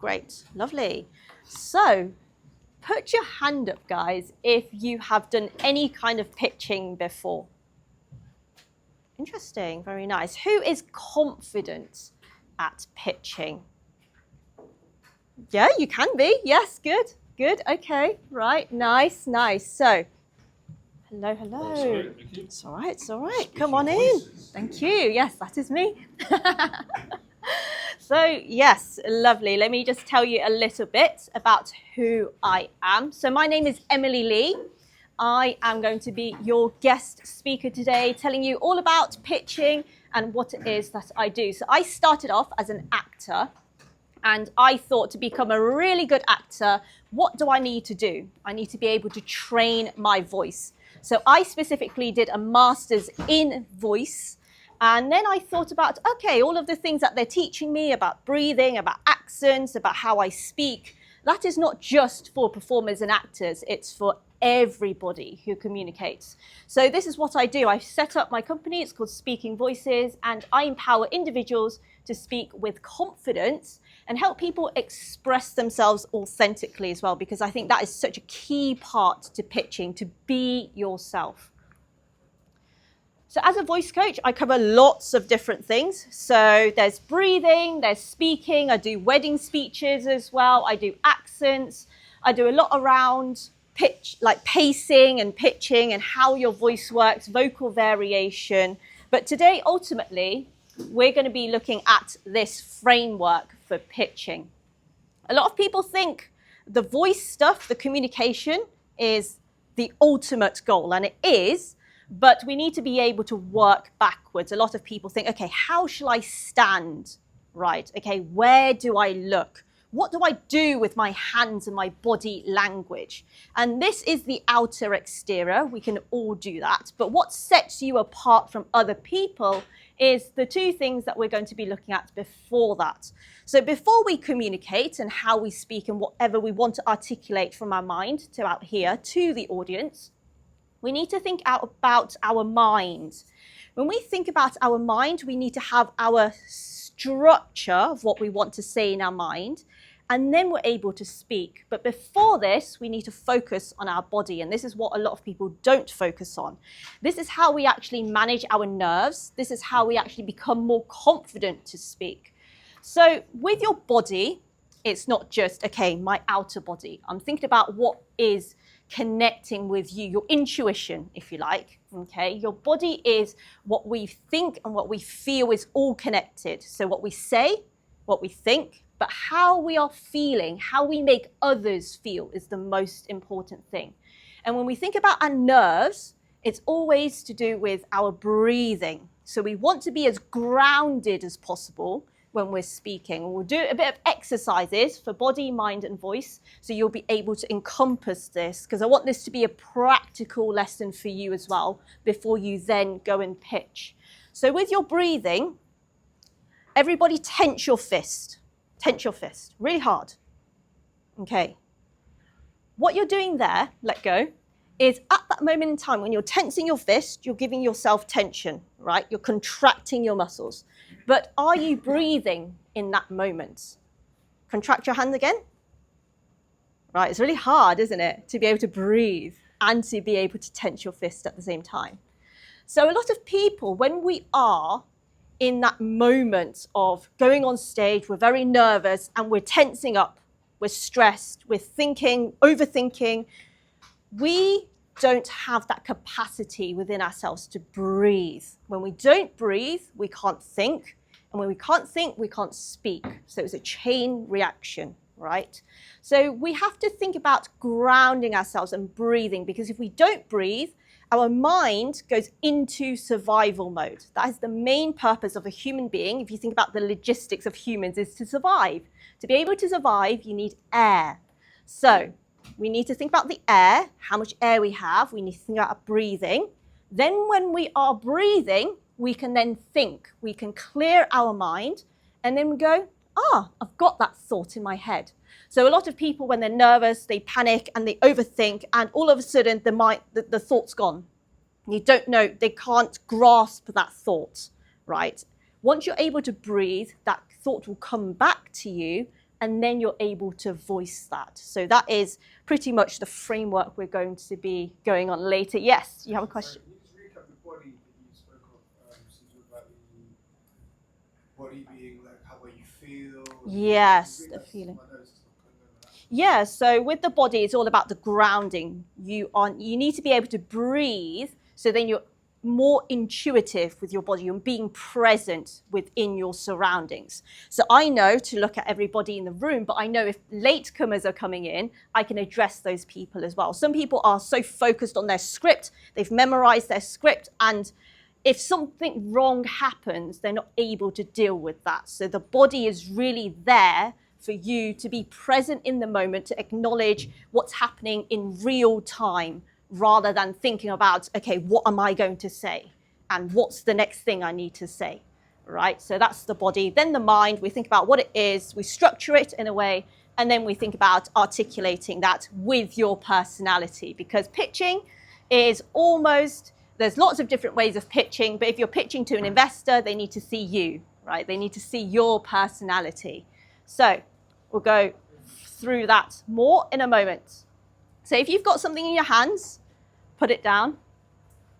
Great, lovely. So put your hand up, guys, if you have done any kind of pitching before. Interesting, very nice. Who is confident at pitching? Yeah, you can be. Yes, good, good. Okay, right, nice, nice. So, hello, hello. Oh, sorry, thank you. It's all right, it's all right. Come on in. Thank you. Yes, that is me. So, yes, lovely. Let me just tell you a little bit about who I am. So, my name is Emily Lee. I am going to be your guest speaker today, telling you all about pitching and what it is that I do. So, I started off as an actor. And I thought, to become a really good actor, what do I need to do? I need to be able to train my voice. So I specifically did a master's in voice. And then I thought about, okay, all of the things that they're teaching me about breathing, about accents, about how I speak, that is not just for performers and actors, it's for everybody who communicates. So this is what I do. I set up my company, it's called Speaking Voices, and I empower individuals to speak with confidence and help people express themselves authentically as well, because I think that is such a key part to pitching, to be yourself. So as a voice coach, I cover lots of different things. So there's breathing, there's speaking, I do wedding speeches as well, I do accents, I do a lot around pitch, like pacing and pitching and how your voice works, vocal variation. But today, ultimately, we're going to be looking at this framework for pitching. A lot of people think the voice stuff, the communication, is the ultimate goal, and it is, but we need to be able to work backwards. A lot of people think, okay, how shall I stand? Right, okay, where do I look? What do I do with my hands and my body language? And this is the outer exterior. We can all do that. But what sets you apart from other people is the two things that we're going to be looking at before that. So before we communicate and how we speak and whatever we want to articulate from our mind to out here to the audience, we need to think out about our mind. When we think about our mind, we need to have our structure of what we want to say in our mind, and then we're able to speak. But before this, we need to focus on our body, and this is what a lot of people don't focus on. This is how we actually manage our nerves. This is how we actually become more confident to speak. So with your body, it's not just, okay, my outer body. I'm thinking about what is connecting with you, your intuition, if you like, okay? Your body is what we think and what we feel is all connected. So what we say, what we think, but how we are feeling, how we make others feel is the most important thing. And when we think about our nerves, it's always to do with our breathing. So we want to be as grounded as possible when we're speaking. We'll do a bit of exercises for body, mind, and voice, so you'll be able to encompass this, because I want this to be a practical lesson for you as well before you then go and pitch. So with your breathing, everybody tense your fist. Tense your fist, really hard. Okay. What you're doing there, let go, is at that moment in time when you're tensing your fist, you're giving yourself tension, right? You're contracting your muscles. But are you breathing in that moment? Contract your hand again. Right, it's really hard, isn't it, to be able to breathe and to be able to tense your fist at the same time. So a lot of people, when we are in that moment of going on stage, we're very nervous and we're tensing up, we're stressed, we're thinking, overthinking. We don't have that capacity within ourselves to breathe. When we don't breathe, we can't think. And when we can't think, we can't speak. So it's a chain reaction, right? So we have to think about grounding ourselves and breathing, because if we don't breathe, our mind goes into survival mode. That is the main purpose of a human being. If you think about the logistics of humans, is to survive. To be able to survive, you need air. So we need to think about the air, how much air we have. We need to think about breathing. Then when we are breathing, we can then think. We can clear our mind, and then we go, I've got that thought in my head. So a lot of people, when they're nervous, they panic and they overthink, and all of a sudden the thought's gone. You don't know, they can't grasp that thought, right? Once you're able to breathe, that thought will come back to you, and then you're able to voice that. So that is pretty much the framework we're going to be going on later. Yes, you have a question? Sorry, can you just recap the body that you spoke of? So you talked about the body being like how you feel. Yes, the feeling. Yeah, so with the body, it's all about the grounding. You need to be able to breathe, so then you're more intuitive with your body. You're being present within your surroundings. So I know to look at everybody in the room, but I know if latecomers are coming in, I can address those people as well. Some people are so focused on their script, they've memorized their script, and if something wrong happens, they're not able to deal with that. So the body is really there for you to be present in the moment, to acknowledge what's happening in real time, rather than thinking about, okay, what am I going to say? And what's the next thing I need to say, right? So that's the body. Then the mind, we think about what it is, we structure it in a way, and then we think about articulating that with your personality, because pitching is almost, there's lots of different ways of pitching, but if you're pitching to an investor, they need to see you, right? They need to see your personality. So we'll go through that more in a moment. So if you've got something in your hands, put it down.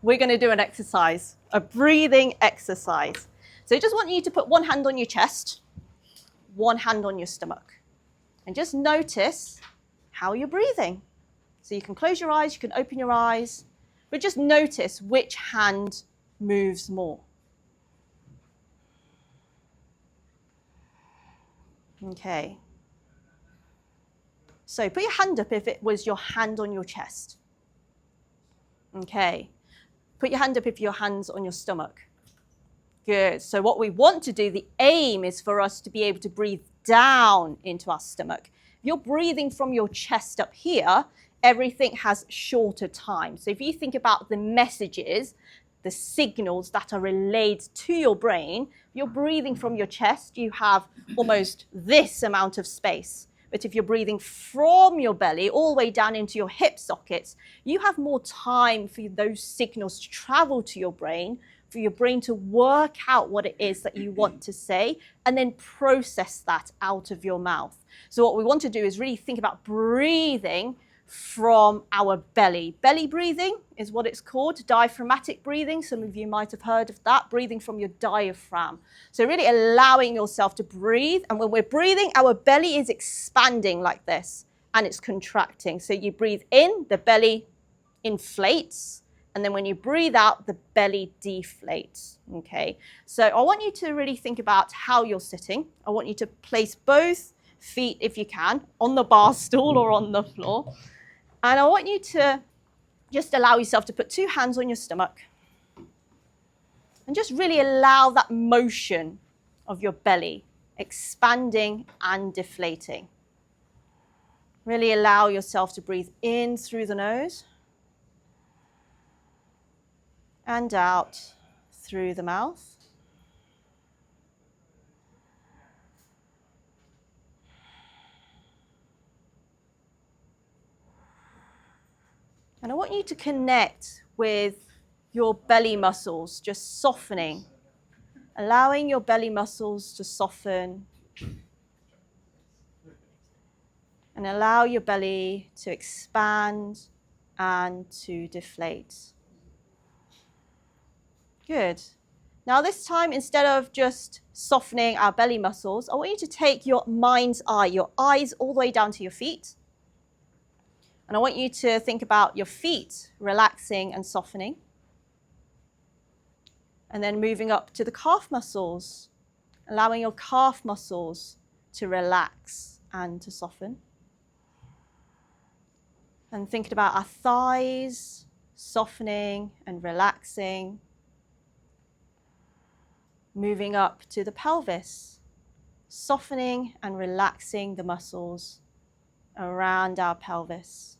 We're going to do an exercise, a breathing exercise. So I just want you to put one hand on your chest, one hand on your stomach, and just notice how you're breathing. So you can close your eyes, you can open your eyes, but just notice which hand moves more. Okay. So put your hand up if it was your hand on your chest. Okay. Put your hand up if your hand's on your stomach. Good. So what we want to do, the aim is for us to be able to breathe down into our stomach. If you're breathing from your chest up here, everything has shorter time. So if you think about the messages, the signals that are relayed to your brain, if you're breathing from your chest, you have almost this amount of space. But if you're breathing from your belly all the way down into your hip sockets, you have more time for those signals to travel to your brain, for your brain to work out what it is that you want to say, and then process that out of your mouth. So what we want to do is really think about breathing from our belly. Belly breathing is what it's called, diaphragmatic breathing. Some of you might have heard of that, breathing from your diaphragm. So really allowing yourself to breathe. And when we're breathing, our belly is expanding like this, and it's contracting. So you breathe in, the belly inflates, and then when you breathe out, the belly deflates, okay? So I want you to really think about how you're sitting. I want you to place both feet, if you can, on the bar stool or on the floor. And I want you to just allow yourself to put two hands on your stomach and just really allow that motion of your belly expanding and deflating. Really allow yourself to breathe in through the nose and out through the mouth. And I want you to connect with your belly muscles, just softening, allowing your belly muscles to soften, and allow your belly to expand and to deflate. Good. Now this time, instead of just softening our belly muscles, I want you to take your mind's eye, your eyes all the way down to your feet. And I want you to think about your feet relaxing and softening. And then moving up to the calf muscles, allowing your calf muscles to relax and to soften. And thinking about our thighs softening and relaxing. Moving up to the pelvis, softening and relaxing the muscles around our pelvis.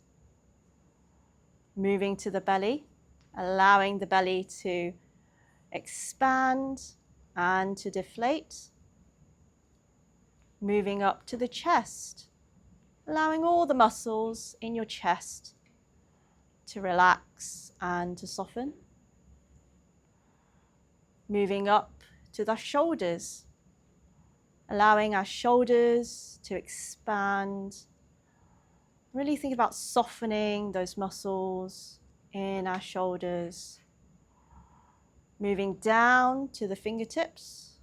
Moving to the belly, allowing the belly to expand and to deflate. Moving up to the chest, allowing all the muscles in your chest to relax and to soften. Moving up to the shoulders, allowing our shoulders to expand. Really think about softening those muscles in our shoulders. Moving down to the fingertips,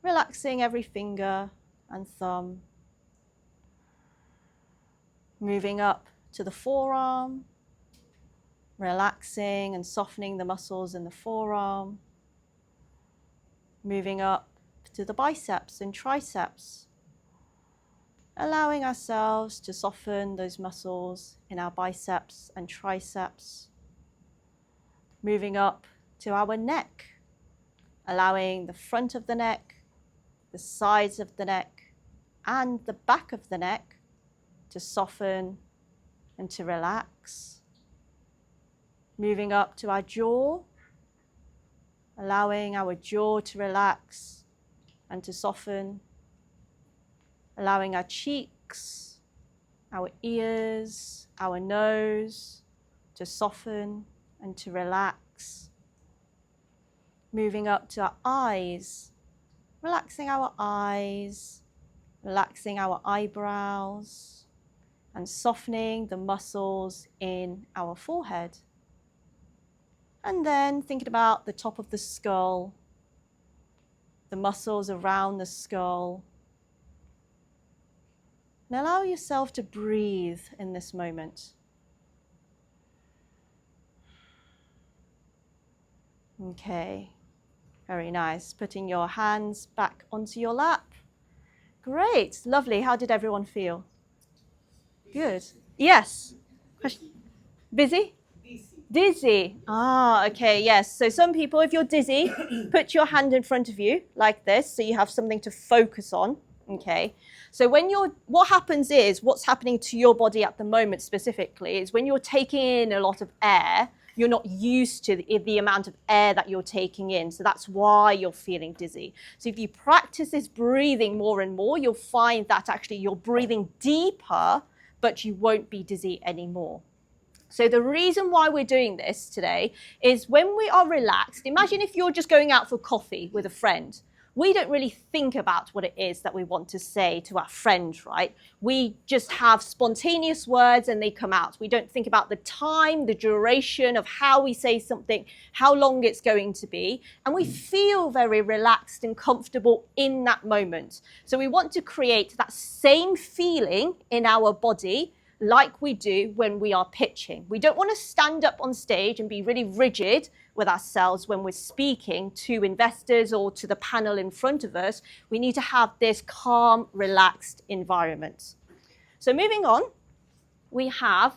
relaxing every finger and thumb. Moving up to the forearm, relaxing and softening the muscles in the forearm. Moving up to the biceps and triceps, allowing ourselves to soften those muscles in our biceps and triceps. Moving up to our neck, allowing the front of the neck, the sides of the neck, and the back of the neck to soften and to relax. Moving up to our jaw, allowing our jaw to relax and to soften. Allowing our cheeks, our ears, our nose to soften and to relax. Moving up to our eyes, relaxing our eyes, relaxing our eyebrows, and softening the muscles in our forehead. And then thinking about the top of the skull, the muscles around the skull. And allow yourself to breathe in this moment. Okay. Very nice. Putting your hands back onto your lap. Great. Lovely. How did everyone feel? Good. Yes. Question? Busy? Dizzy. Ah, okay, yes. So some people, if you're dizzy, put your hand in front of you like this so you have something to focus on. Okay. So what happens is, what's happening to your body at the moment specifically is when you're taking in a lot of air, you're not used to the amount of air that you're taking in. So that's why you're feeling dizzy. So if you practice this breathing more and more, you'll find that actually you're breathing deeper, but you won't be dizzy anymore. So the reason why we're doing this today is when we are relaxed, imagine if you're just going out for coffee with a friend. We don't really think about what it is that we want to say to our friend, right? We just have spontaneous words and they come out. We don't think about the time, the duration of how we say something, how long it's going to be. And we feel very relaxed and comfortable in that moment. So we want to create that same feeling in our body like we do when we are pitching. We don't want to stand up on stage and be really rigid with ourselves when we're speaking to investors or to the panel in front of us. We need to have this calm, relaxed environment. So moving on, we have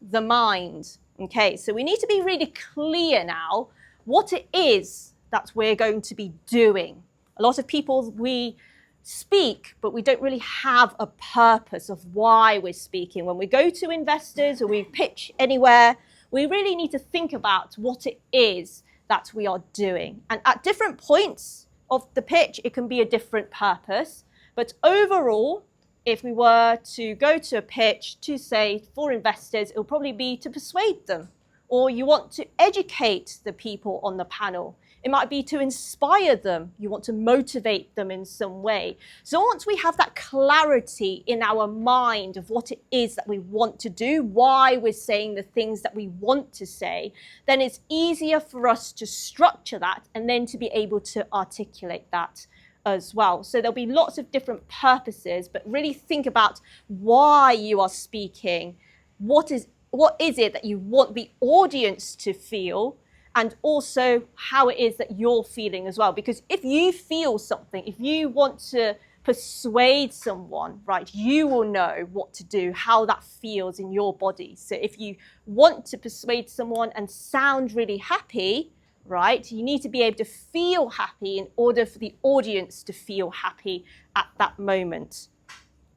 the mind. Okay, so we need to be really clear now what it is that we're going to be doing. A lot of people, we speak, but we don't really have a purpose of why we're speaking. When we go to investors or we pitch anywhere, we really need to think about what it is that we are doing. And at different points of the pitch, it can be a different purpose. But overall, if we were to go to a pitch to say for investors, it'll probably be to persuade them. Or you want to educate the people on the panel. It might be to inspire them. You want to motivate them in some way. So once we have that clarity in our mind of what it is that we want to do, why we're saying the things that we want to say, then it's easier for us to structure that and then to be able to articulate that as well. So there'll be lots of different purposes, but really think about why you are speaking. What is it that you want the audience to feel? And also how it is that you're feeling as well. Because if you feel something, if you want to persuade someone, right, you will know what to do, how that feels in your body. So if you want to persuade someone and sound really happy, right, you need to be able to feel happy in order for the audience to feel happy at that moment.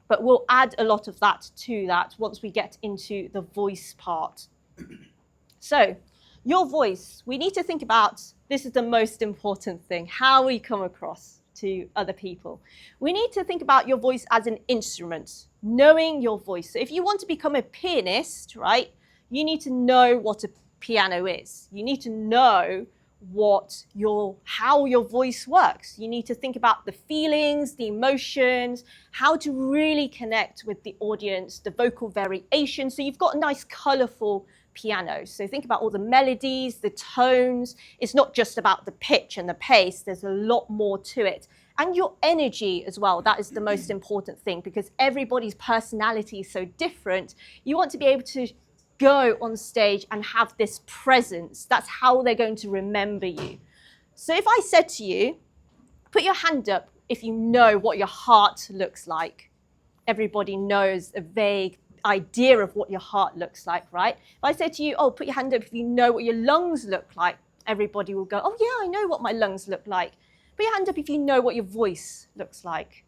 But we'll add a lot of that to that once we get into the voice part. So, your voice, we need to think about, this is the most important thing, how we come across to other people. We need to think about your voice as an instrument, knowing your voice. So if you want to become a pianist, right, you need to know what a piano is. You need to know how your voice works. You need to think about the feelings, the emotions, how to really connect with the audience, the vocal variation. So you've got a nice colorful piano. So think about all the melodies, the tones. It's not just about the pitch and the pace. There's a lot more to it. And your energy as well. That is the most important thing, because everybody's personality is so different. You want to be able to go on stage and have this presence. That's how they're going to remember you. So if I said to you, put your hand up if you know what your heart looks like. Everybody knows a vague idea of what your heart looks like, right? If I said to you, oh, put your hand up if you know what your lungs look like, everybody will go, oh yeah, I know what my lungs look like. Put your hand up if you know what your voice looks like.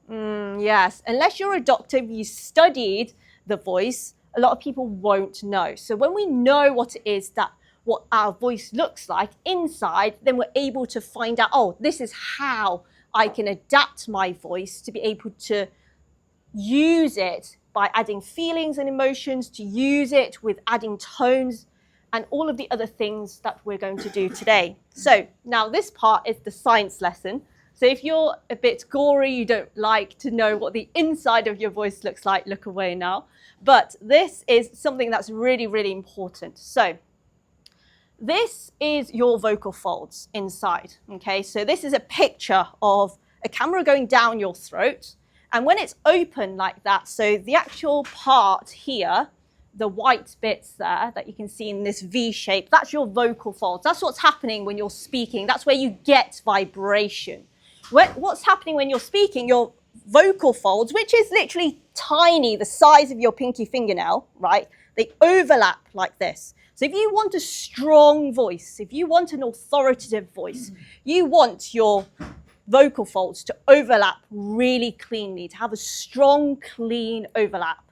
Yes, unless you're a doctor, you studied the voice, a lot of people won't know. So when we know what it is what our voice looks like inside, then we're able to find out, oh, this is how I can adapt my voice to be able to use it by adding feelings and emotions, to use it with adding tones and all of the other things that we're going to do today. So now this part is the science lesson. So if you're a bit gory, you don't like to know what the inside of your voice looks like, look away now. But this is something that's really, really important. So this is your vocal folds inside, okay? So this is a picture of a camera going down your throat. And when it's open like that, so the actual part here, the white bits there that you can see in this V shape, that's your vocal folds. That's what's happening when you're speaking. That's where you get vibration. What's happening when you're speaking, your vocal folds, which is literally tiny, the size of your pinky fingernail, right? They overlap like this. So if you want a strong voice, if you want an authoritative voice, you want your vocal folds to overlap really cleanly, to have a strong, clean overlap.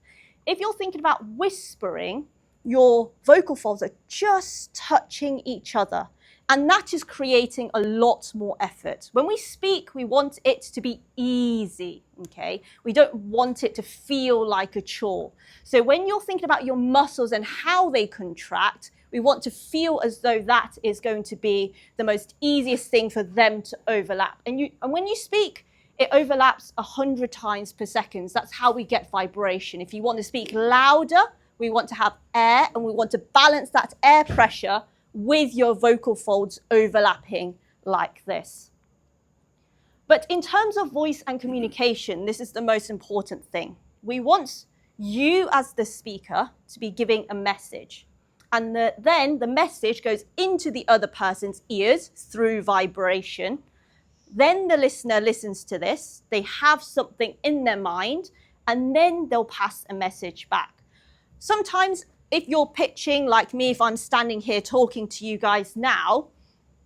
If you're thinking about whispering, your vocal folds are just touching each other. And that is creating a lot more effort. When we speak, we want it to be easy, okay? We don't want it to feel like a chore. So when you're thinking about your muscles and how they contract, we want to feel as though that is going to be the most easiest thing for them to overlap. And when you speak, it overlaps 100 times per second. That's how we get vibration. If you want to speak louder, we want to have air, and we want to balance that air pressure with your vocal folds overlapping like this. But in terms of voice and communication, this is the most important thing. We want you as the speaker to be giving a message. And then the message goes into the other person's ears through vibration. Then the listener listens to this. They have something in their mind, and then they'll pass a message back. Sometimes if you're pitching like me, if I'm standing here talking to you guys now,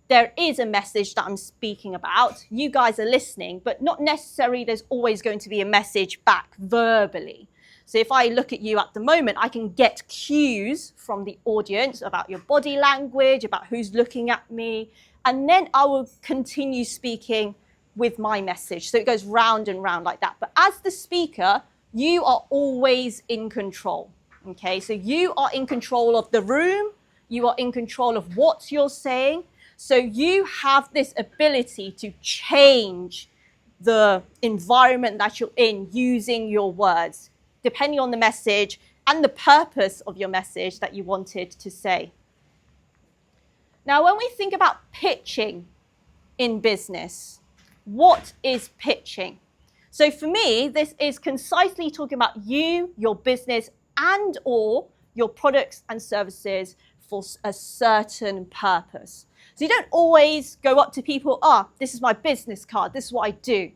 there is a message that I'm speaking about. You guys are listening, but not necessarily there's always going to be a message back verbally. So if I look at you at the moment, I can get cues from the audience about your body language, about who's looking at me, and then I will continue speaking with my message. So it goes round and round like that. But as the speaker, you are always in control. Okay, so you are in control of the room, you are in control of what you're saying, so you have this ability to change the environment that you're in using your words, depending on the message and the purpose of your message that you wanted to say. Now, when we think about pitching in business, what is pitching? So for me, this is concisely talking about you, your business, and or your products and services for a certain purpose. So you don't always go up to people, this is my business card, this is what I do.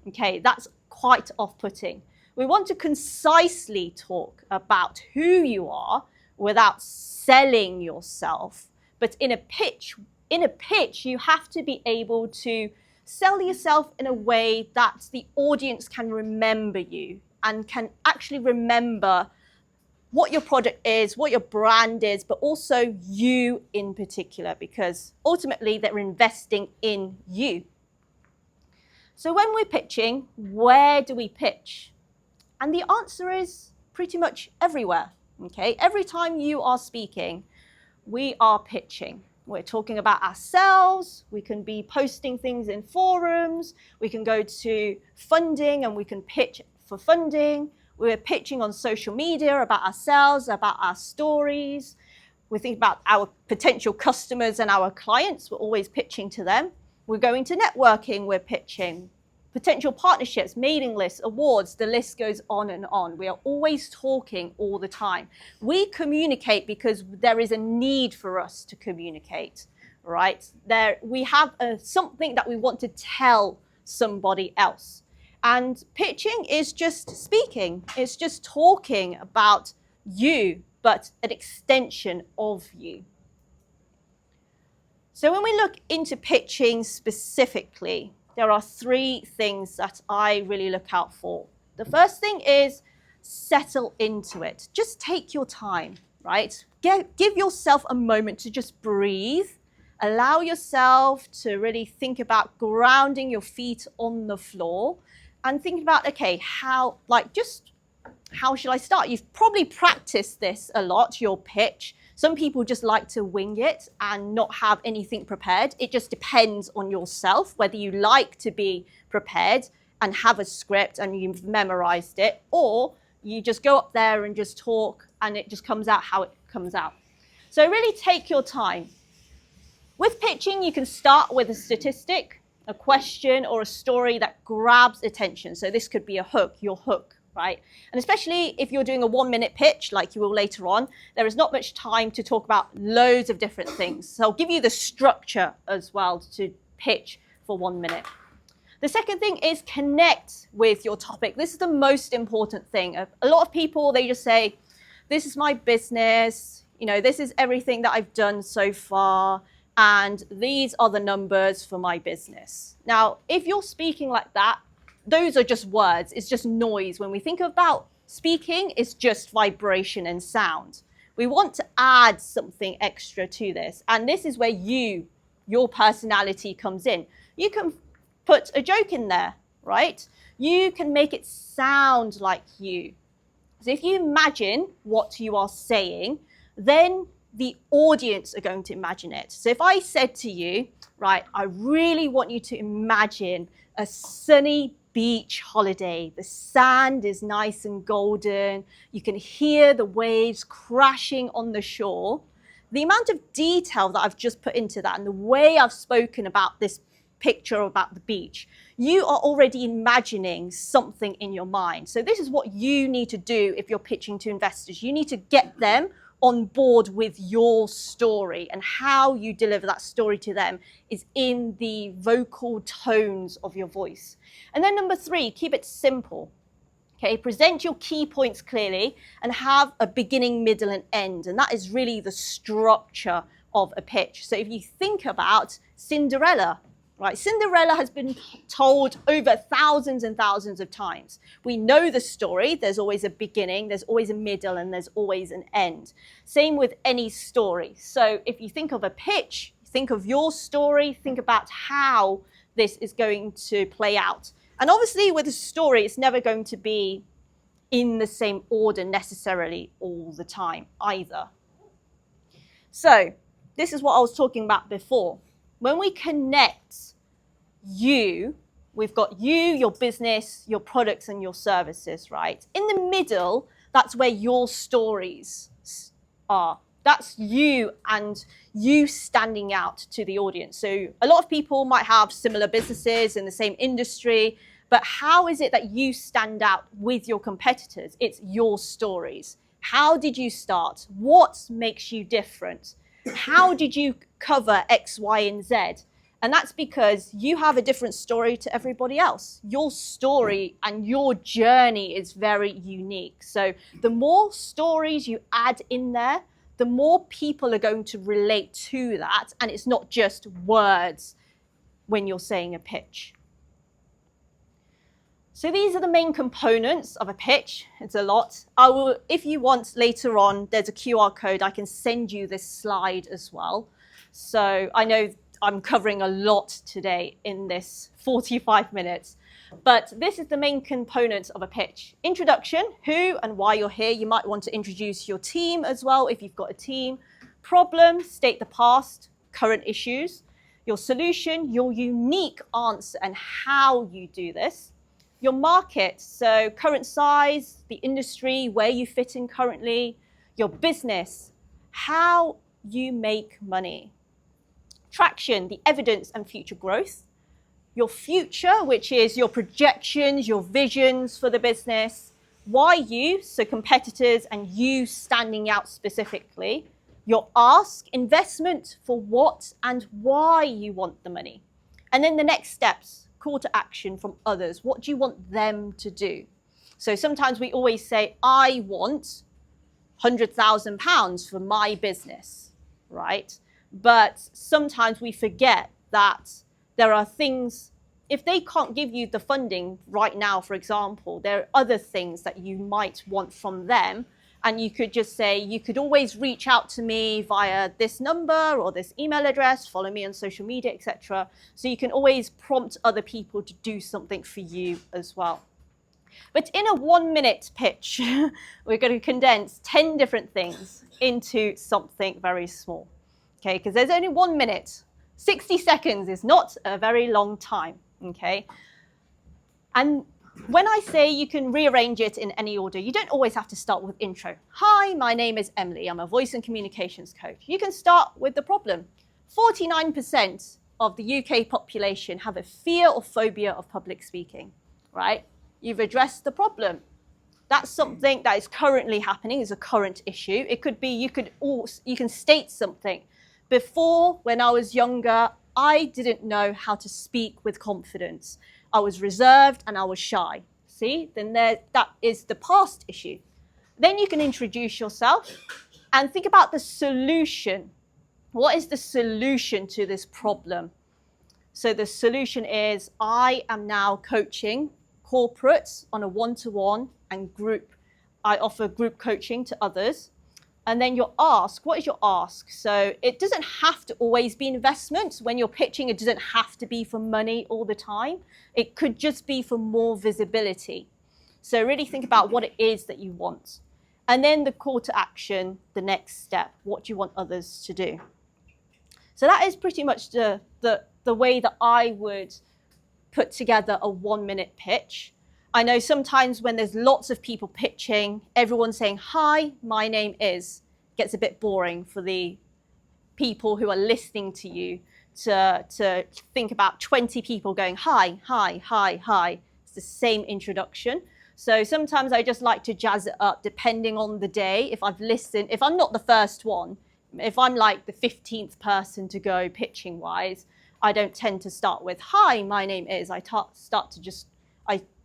Okay, that's quite off-putting. We want to concisely talk about who you are without selling yourself. But in a pitch, you have to be able to sell yourself in a way that the audience can remember you and can actually remember what your product is, what your brand is, but also you in particular, because ultimately they're investing in you. So when we're pitching, where do we pitch? And the answer is pretty much everywhere, okay? Every time you are speaking, we are pitching. We're talking about ourselves. We can be posting things in forums. We can go to funding and we can pitch for funding. We're pitching on social media about ourselves, about our stories. We think about our potential customers and our clients. We're always pitching to them. We're going to networking. We're pitching. Potential partnerships, mailing lists, awards, the list goes on and on. We are always talking all the time. We communicate because there is a need for us to communicate, right? We have something that we want to tell somebody else. And pitching is just speaking. It's just talking about you, but an extension of you. So when we look into pitching specifically, there are 3 things that I really look out for. The first thing is settle into it. Just take your time, right? Give yourself a moment to just breathe. Allow yourself to really think about grounding your feet on the floor and think about, okay, how should I start? You've probably practiced this a lot, your pitch. Some people just like to wing it and not have anything prepared. It just depends on yourself, whether you like to be prepared and have a script and you've memorized it, or you just go up there and just talk and it just comes out how it comes out. So really take your time. With pitching, you can start with a statistic, a question, or a story that grabs attention. So this could be a hook, your hook. Right? And especially if you're doing a 1-minute pitch, like you will later on, there is not much time to talk about loads of different things. So I'll give you the structure as well to pitch for 1 minute. The second thing is connect with your topic. This is the most important thing. A lot of people, they just say, this is my business, this is everything that I've done so far, and these are the numbers for my business. Now, if you're speaking like that, those are just words. It's just noise. When we think about speaking, it's just vibration and sound. We want to add something extra to this. And this is where your personality comes in. You can put a joke in there, right? You can make it sound like you. So if you imagine what you are saying, then the audience are going to imagine it. So if I said to you, right, I really want you to imagine a sunny beach holiday. The sand is nice and golden. You can hear the waves crashing on the shore. The amount of detail that I've just put into that and the way I've spoken about this picture about the beach, you are already imagining something in your mind. So this is what you need to do if you're pitching to investors. You need to get them on board with your story, and how you deliver that story to them is in the vocal tones of your voice. And then number 3, keep it simple. Okay, present your key points clearly and have a beginning, middle, and end. And that is really the structure of a pitch. So if you think about Cinderella, right? Cinderella has been told over thousands and thousands of times. We know the story. There's always a beginning, there's always a middle, and there's always an end. Same with any story. So if you think of a pitch, think of your story, think about how this is going to play out. And obviously with a story, it's never going to be in the same order necessarily all the time either. So this is what I was talking about before. When we connect we've got you, your business, your products, and your services, right? In the middle, that's where your stories are. That's you and you standing out to the audience. So a lot of people might have similar businesses in the same industry, but how is it that you stand out with your competitors? It's your stories. How did you start? What makes you different? How did you cover X, Y, and Z? And that's because you have a different story to everybody else. Your story and your journey is very unique. So the more stories you add in there, the more people are going to relate to that. And it's not just words when you're saying a pitch. So these are the main components of a pitch. It's a lot. I will, if you want later on, there's a QR code. I can send you this slide as well. So I know I'm covering a lot today in this 45 minutes. But this is the main components of a pitch. Introduction, who and why you're here. You might want to introduce your team as well if you've got a team. Problem, state the past. current issues, your solution, your unique answer and how you do this, your market, so current size, the industry, where you fit in currently, your business, how you make money, traction, the evidence and future growth, your future, which is your projections, your visions for the business, why you, so competitors and you standing out specifically, your ask, investment for what and why you want the money. And then the next steps, call to action from others. What do you want them to do? So sometimes we always say, I want £100,000 for my business, right? But sometimes we forget that there are things, if they can't give you the funding right now, for example, there are other things that you might want from them. And you could just say, you could always reach out to me via this number or this email address, follow me on social media, etc. So you can always prompt other people to do something for you as well. But in a 1-minute pitch, we're going to condense 10 different things into something very small. Okay, because there's only 1 minute. 60 seconds is not a very long time. Okay. And when I say you can rearrange it in any order, you don't always have to start with intro. Hi, my name is Emily. I'm a voice and communications coach. You can start with the problem. 49% of the UK population have a fear or phobia of public speaking, right? You've addressed the problem. That's something that is currently happening, is a current issue. It could be you can state something. Before, when I was younger, I didn't know how to speak with confidence. I was reserved and I was shy. See, then that is the past issue. Then you can introduce yourself and think about the solution. What is the solution to this problem? So the solution is, I am now coaching corporates on a one-to-one and group. I offer group coaching to others. And then your ask, what is your ask? So it doesn't have to always be investment. When you're pitching, it doesn't have to be for money all the time. It could just be for more visibility. So really think about what it is that you want. And then the call to action, the next step, what do you want others to do? So that is pretty much the way that I would put together a 1-minute pitch. I know sometimes when there's lots of people pitching, everyone's saying, hi, my name is, gets a bit boring for the people who are listening to you to think about 20 people going, hi, hi, hi, hi. It's the same introduction. So sometimes I just like to jazz it up depending on the day. If I've listened, if I'm not the first one, if I'm like the 15th person to go pitching wise, I don't tend to start with, hi, my name is. I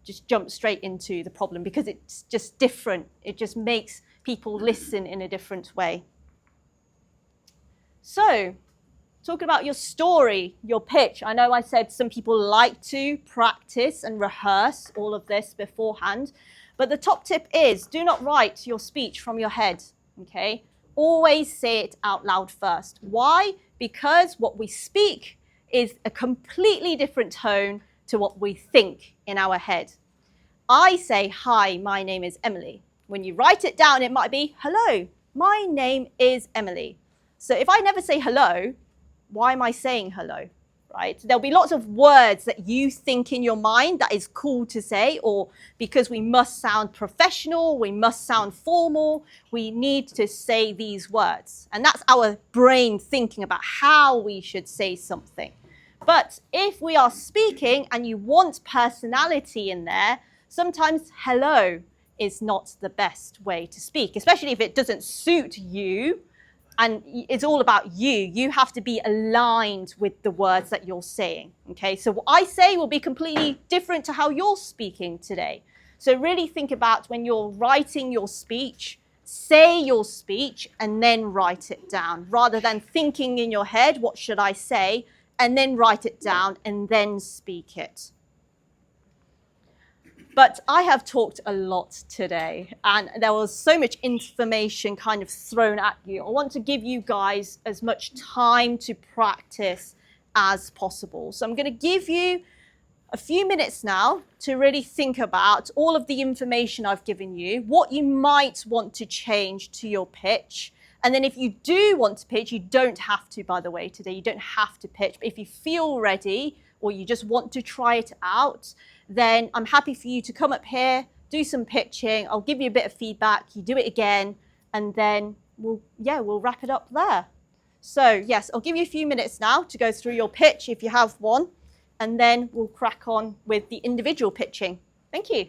just jump straight into the problem because it's just different. It just makes people listen in a different way. So, talking about your story, your pitch. I know I said some people like to practice and rehearse all of this beforehand, but the top tip is do not write your speech from your head, okay? Always say it out loud first. Why? Because what we speak is a completely different tone to what we think in our head. I say, hi, my name is Emily. When you write it down, it might be, hello, my name is Emily. So if I never say hello, why am I saying hello, right? There'll be lots of words that you think in your mind that is cool to say, or because we must sound professional, we must sound formal, we need to say these words. And that's our brain thinking about how we should say something. But if we are speaking and you want personality in there, sometimes hello is not the best way to speak, especially if it doesn't suit you and it's all about you. You have to be aligned with the words that you're saying, okay? So what I say will be completely different to how you're speaking today. So really think about when you're writing your speech, say your speech and then write it down, rather than thinking in your head, what should I say? And then write it down and then speak it. But I have talked a lot today and there was so much information kind of thrown at you. I want to give you guys as much time to practice as possible. So I'm going to give you a few minutes now to really think about all of the information I've given you, what you might want to change to your pitch, And then if you do want to pitch, you don't have to, by the way, today, you don't have to pitch. But if you feel ready or you just want to try it out, then I'm happy for you to come up here, do some pitching. I'll give you a bit of feedback. You do it again, and then we'll wrap it up there. So yes, I'll give you a few minutes now to go through your pitch if you have one, and then we'll crack on with the individual pitching. Thank you.